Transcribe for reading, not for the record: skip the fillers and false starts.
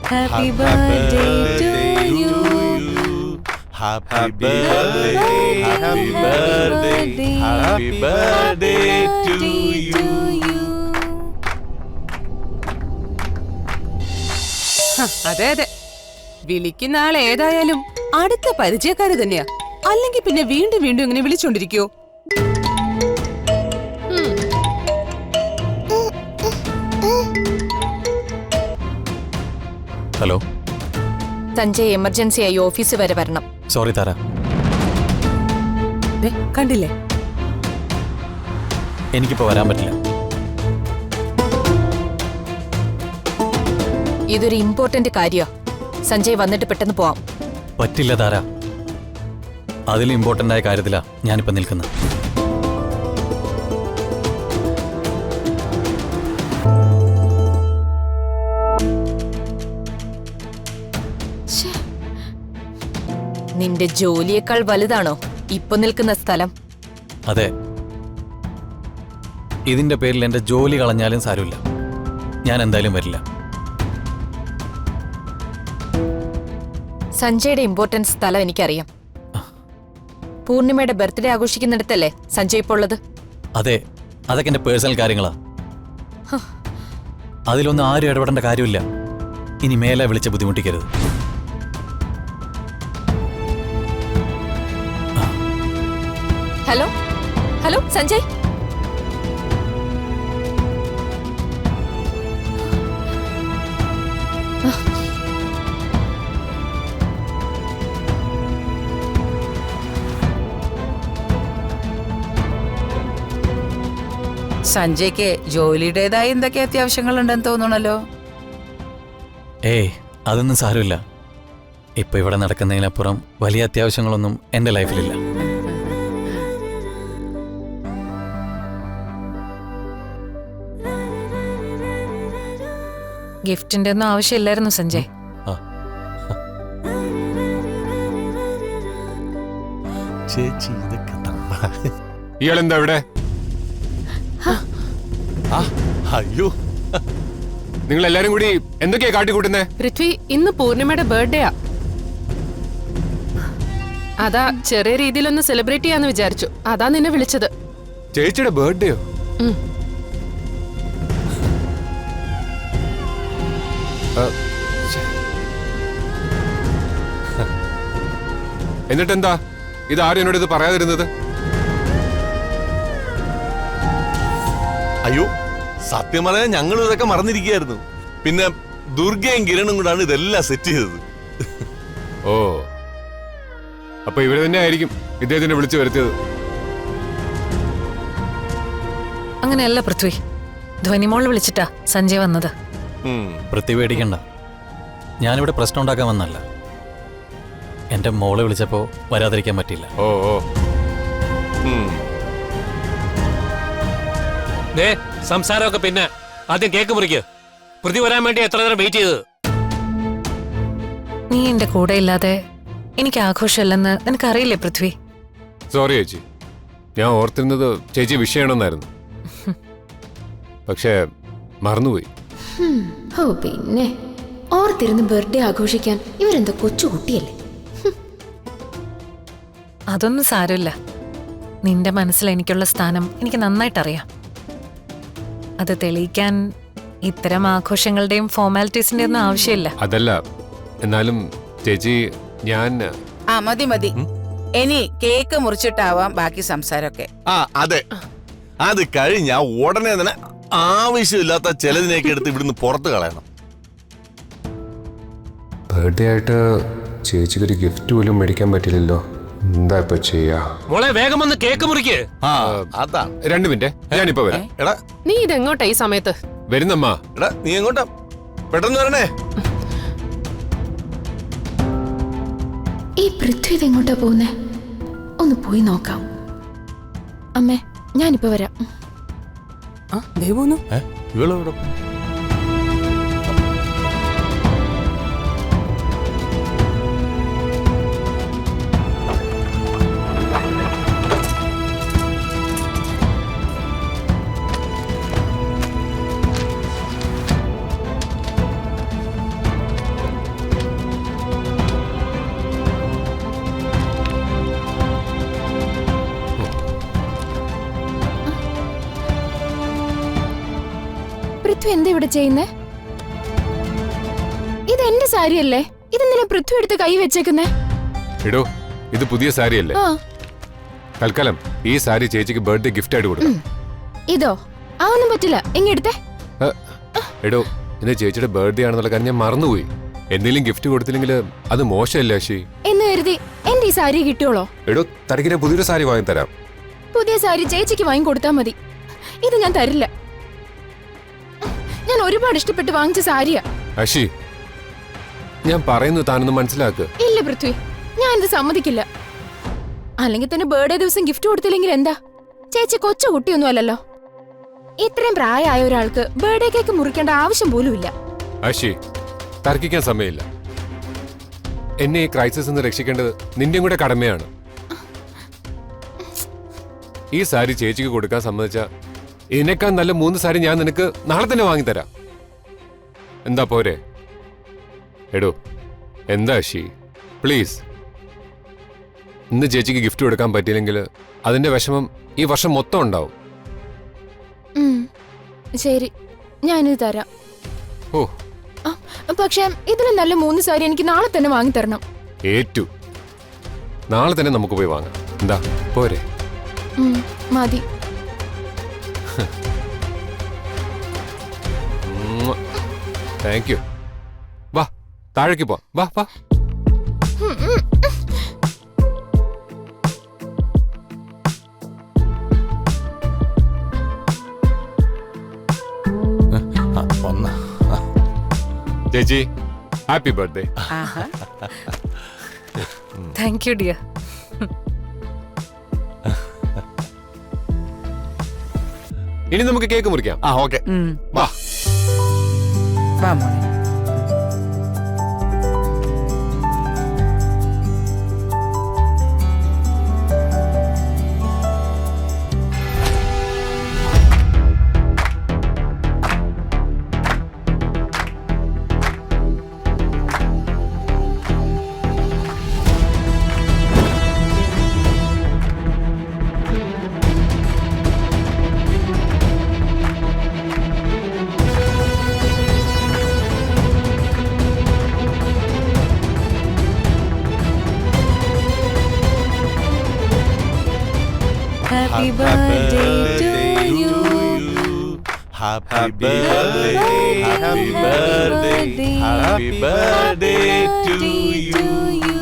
Happy birthday to you. Happy birthday, happy birthday, happy birthday to you. അതെ അതെ, വിളിക്കുന്ന ആൾ ഏതായാലും അടുത്ത പരിചയക്കാര് തന്നെയാ. അല്ലെങ്കിൽ പിന്നെ വീണ്ടും വീണ്ടും ഇങ്ങനെ വിളിച്ചോണ്ടിരിക്കോ? ഹലോ സഞ്ജയ് എമർജൻസി ആയി ഓഫീസ് വരെ വരണം. സോറി താര, കണ്ടില്ലേ, എനിക്കിപ്പോ വരാൻ പറ്റില്ല. ഇതൊരു ഇമ്പോർട്ടന്റ് കാര്യാ. സഞ്ജയ് വന്നിട്ട് പെട്ടെന്ന് പോവാം. പറ്റില്ല താര, അതിലും ഇമ്പോർട്ടന്റ് ആയ കാര്യത്തിലാ ഞാനിപ്പോ നിൽക്കുന്നത്. നിന്റെ ജോലിയേക്കാൾ വലുതാണോ ഇപ്പൊ നിൽക്കുന്ന സ്ഥലം? അതെ, ഇതിന്റെ പേരിൽ എന്റെ ജോലി കളഞ്ഞാലും സാരമില്ല, ഞാൻ എന്തായാലും വരില്ല. സഞ്ജയുടെ ഇമ്പോർട്ടൻസ് സ്ഥലം എനിക്കറിയാം. പൂർണിമയുടെ ബർത്ത്ഡേ ആഘോഷിക്കുന്നിടത്തല്ലേ സഞ്ജയ് ഇപ്പോൾ ഉള്ളത്? അതെ, അതൊക്കെ എന്റെ പേഴ്സണൽ കാര്യങ്ങളാ. അതിലൊന്നും ആരും ഇടപെടേണ്ട കാര്യമില്ല. ഇനി മേലെ വിളിച്ച് ബുദ്ധിമുട്ടിക്കരുത്. ഹലോ ഹലോ സഞ്ജയ്, സഞ്ജയ്ക്ക് ജോലിയുടേതായ എന്തൊക്കെ അത്യാവശ്യങ്ങളുണ്ടെന്ന് തോന്നണല്ലോ. ഏയ്, അതൊന്നും സാരമില്ല. ഇപ്പൊ ഇവിടെ നടക്കുന്നതിനപ്പുറം വലിയ അത്യാവശ്യങ്ങളൊന്നും എന്റെ ലൈഫിലില്ല. ഗിഫ്റ്റിന്റെ ഒന്നും ആവശ്യമില്ലായിരുന്നു സഞ്ജയ്. ചേച്ചി ഇതൊക്കെ ഇയാളെന്താ ഇവിടെ? അയ്യോ, നിങ്ങൾ എല്ലാരും കൂടി എന്തൊക്കെയാ കാട്ടിക്കൂട്ടുന്നേ? പൃഥ്വി, ഇന്ന് പൂർണിമയുടെ ബർത്ത്ഡേയാ. അതാ ചെറിയ രീതിയിലൊന്ന് സെലിബ്രേറ്റ് ചെയ്യാന്ന് വിചാരിച്ചു. അതാ നിന്നെ വിളിച്ചത്. ചേച്ചിയുടെ ബർത്ത്ഡേയോ? എന്നിട്ടെന്താ ഇത് ആരും എന്നോട് ഇത് പറയാതിരുന്നത്? അയ്യോ, സത്യം പറയാൻ ഞങ്ങളും ഇതൊക്കെ മറന്നിരിക്കുകയായിരുന്നു. പിന്നെ ദുർഗയും കിരണും കൂടാണ് ഇതെല്ലാം സെറ്റ് ചെയ്തത്. ഓ, അപ്പൊ ഇവര് തന്നെ ആയിരിക്കും ഇദ്ദേഹത്തിനെ വിളിച്ചു വരുത്തിയത്. അങ്ങനെയല്ല പൃഥ്വി, ധ്വനിമോൾ വിളിച്ചിട്ടാ സഞ്ജയ് വന്നത്. പൃഥ്വി പേടിക്കണ്ട, ഞാനിവിടെ പ്രശ്നം ഉണ്ടാക്കാൻ വന്നല്ല. എന്റെ മോളെ വിളിച്ചപ്പോ വരാതിരിക്കാൻ പറ്റില്ല. ഓ ഓ, സംസാരമൊക്കെ പിന്നെ ആദ്യം കേക്ക് മുറിക്ക്. പൃഥ്വി വരാൻ വേണ്ടി എത്ര നേരം വെയിറ്റ് ചെയ്തത്? നീ എന്റെ കൂടെ ഇല്ലാതെ എനിക്ക് ആഘോഷമല്ലെന്ന് നിനക്കറിയില്ലേ പൃഥ്വി? സോറി ചേച്ചി, ഞാൻ ഓർത്തിരുന്നത് ചേച്ചി വിഷയമാണെന്നായിരുന്നു. പക്ഷേ മറന്നുപോയി. ഓ പിന്നെ ഓർത്തിരുന്ന് ബർത്ത്ഡേ ആഘോഷിക്കാൻ ഇവരെന്താ കൊച്ചുകുട്ടിയല്ലേ? അതൊന്നും സാരമില്ല. നിന്റെ മനസ്സിൽ എനിക്കുള്ള സ്ഥാനം എനിക്ക് നന്നായിട്ടറിയാം. അത് തെളിയിക്കാൻ ഇത്തരം ആഘോഷങ്ങളുടെയും ഫോർമാലിറ്റീസിന്റെ ഒന്നും ആവശ്യമില്ല. അതല്ല, എന്നാലും ചേച്ചി ഞാൻ മതി മതി, ഇനി കേക്ക് മുറിച്ചിട്ടാവാം ബാക്കി സംസാരമൊക്കെ. അതെ, അത് കഴിഞ്ഞാ ഉടനെ തന്നെ ആവശ്യമില്ലാത്ത ചിലതിനെയൊക്കെ എടുത്ത് ഇവിടുന്ന് പുറത്ത് കളയണം. ബർത്ത്ഡേ ആയിട്ട് ചേച്ചിക്കൊരു ഗിഫ്റ്റ് പോലും മേടിക്കാൻ പറ്റില്ലല്ലോ. എന്താ ഇപ്പൊ ചെയ്യാ? മോളെ വേഗം വന്ന് കേക്ക് മുറിക്ക്. അതാ, 2 മിനിറ്റ്, ഞാനിപ്പോ വരാം. എടാ നീ ഇതെങ്ങോട്ടാ ഈ സമയത്ത്? വരുന്നമ്മ. എടാ നീ എങ്ങോട്ടാ? പെട്ടെന്ന് വരണേ. ഈ പൃഥ്വി ഇതെങ്ങോട്ടാ പോകുന്നേ? ഒന്ന് പോയി നോക്കാം. അമ്മേ, ഞാനിപ്പോ വരാം. ഇവളെവിടെ? പൃഥ്വി എന്താ ഇവിടെ ചെയ്യുന്നേ? ഇത് എന്റെ സാരിയല്ലേ? ഇതെന്തിനാ പൃഥ്വി എടുത്ത് കൈ വെച്ചേക്കുന്നേ? എടോ ഇത് പുതിയ സാരിയല്ലേ? ആ തൽക്കാലം ഈ സാരി ചേച്ചിക്ക് ബർത്ത്ഡേ ഗിഫ്റ്റ് ആയിട്ട് കൊടുക്കാം. ഇതോ? അതൊന്നും പറ്റില്ല, എങ്ങെടുത്തേ. എടോ ഇന്ന് ചേച്ചിയുടെ ബർത്ത്ഡേ ആണെന്നുള്ള കാര്യം ഞാൻ മറന്നുപോയി. എന്തെങ്കിലും ഗിഫ്റ്റ് കൊടുത്തില്ലെങ്കിൽ അത് മോശമല്ലേ അശി? എന്ന് കരുതി എന്റെ ഈ സാരി കിട്ടിയോളോ? എടോ തനിക്ക് ഞാൻ പുതിയൊരു സാരി വാങ്ങി തരാം. പുതിയ സാരി ചേച്ചിക്ക് വാങ്ങി കൊടുത്താൽ മതി. ഇത് ഞാൻ തരില്ല. ഞാൻ ഒരുപാട് ഇഷ്ടപ്പെട്ട് വാങ്ങിച്ച സാരിയാ. അശി ഞാൻ പറയുന്നു താനൊന്ന് മനസ്സിലാക്ക്. ഇല്ല പൃഥ്വി, ഞാൻ ഇത് സമ്മതിക്കില്ല. അല്ലെങ്കിൽ തന്നെ ബർത്ത്ഡേ ദിവസം ഗിഫ്റ്റ് കൊടുത്തില്ലെങ്കിൽ എന്താ? ചേച്ചി കൊച്ചു കുട്ടിയൊന്നും അല്ലല്ലോ. ഇത്രയും പ്രായമായ ഒരാൾക്ക് ബർത്ത്ഡേ കേക്ക് മുറിക്കേണ്ട ആവശ്യം പോലും ഇല്ല. അശി തർക്കിക്കാൻ സമയമില്ല. എന്നെ ഈ ക്രൈസിസ് നിന്ന് രക്ഷിക്കേണ്ടത് നിന്റെയും കൂടെ കടമയാണ്. ഈ സാരി ചേച്ചിക്ക് കൊടുക്കാൻ സമ്മതിച്ച ഇതിനേക്കാൾ നല്ല 3 സാരി ഞാൻ നിനക്ക് നാളെ തന്നെ വാങ്ങിത്തരാം. എന്താ പോരെ? എടോ എന്താ അശി പ്ലീസ്. ഇന്ന് ചേച്ചിക്ക് ഗിഫ്റ്റ് കൊടുക്കാൻ പറ്റിയില്ലെങ്കിൽ അതിന്റെ വിഷമം ഈ വർഷം മൊത്തം ഉണ്ടാവും. ശരി, ഞാനിത് തരാം. ഓ പക്ഷെ ഇതിലും നല്ല 3 സാരി എനിക്ക് നാളെ തന്നെ വാങ്ങി തരണം. ഏറ്റു. നാളെ തന്നെ നമുക്ക് പോയി വാങ്ങാം. എന്താ പോരെ? മതി. Thank you. വാ താഴേക്ക് പോ. വാ വാ. ചേച്ചി happy birthday. Thank you dear. ഇനി നമുക്ക് കേക്ക് മുറിക്കാം. ആ ഓക്കെ. വാ. Happy birthday to you. Happy birthday, happy birthday, happy birthday to you.